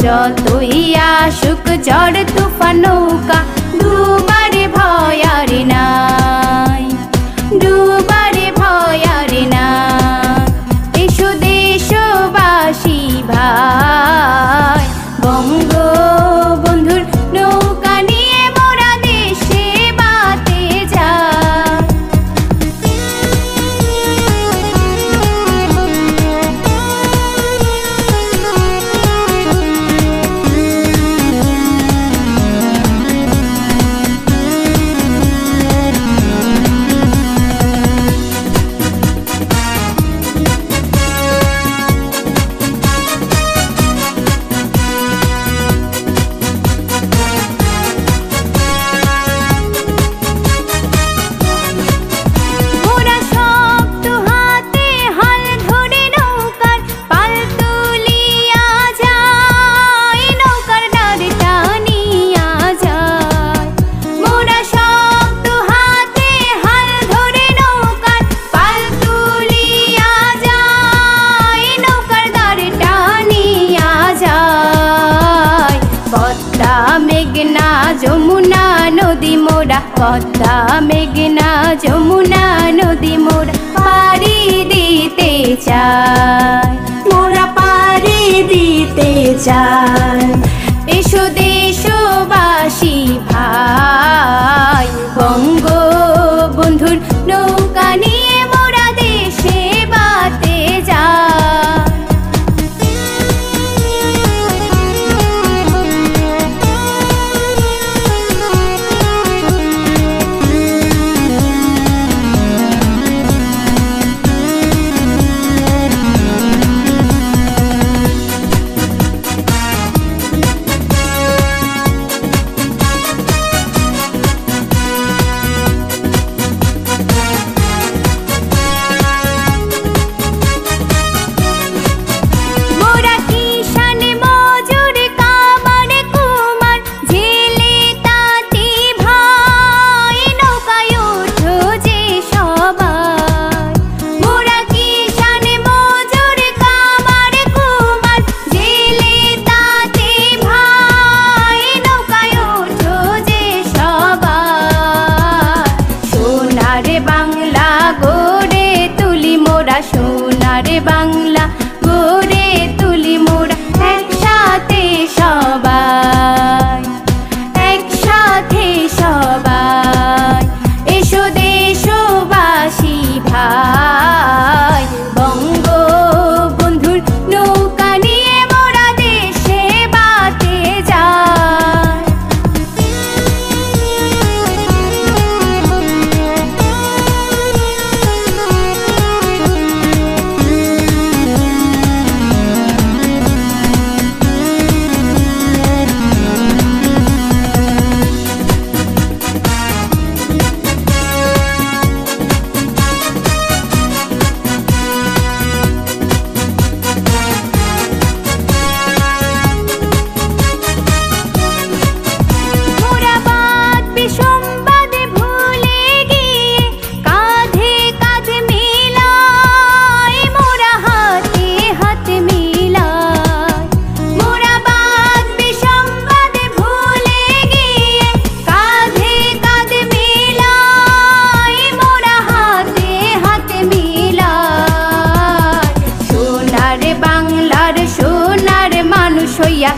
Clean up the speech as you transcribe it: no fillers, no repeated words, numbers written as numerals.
যতই আসুক ঝড় তুফান নৌকা ডুবারে ভয় আর নাই, ডুবারে ভয় আর নাই। এসো দেশবাসী ভাই, বঙ্গবন্ধুর নৌকা নিয়ে মোরা দেশে বাতে যাই। মেঘনা যমুনা নদী মোরা, পদ্মা মেঘনা যমুনা নদী মোরা পাড়ি দিতে চাই, মোরা পাড়ি দিতে চাই। এসো দেশবাসী ভাই, বঙ্গবন্ধুর নৌকা নিয়ে মোরা দেশে বাতে যাই। সোনার বাংলা গড়ে তুলি মোরা একসাথে সবাই, একসাথে সবাই। এসো দেশবাসী ভাই, বঙ্গবন্ধুর নৌকা নিয়ে মোরা দেশে বাতে যাই। সোনার বাংলার সোনার মানুষ হইয়া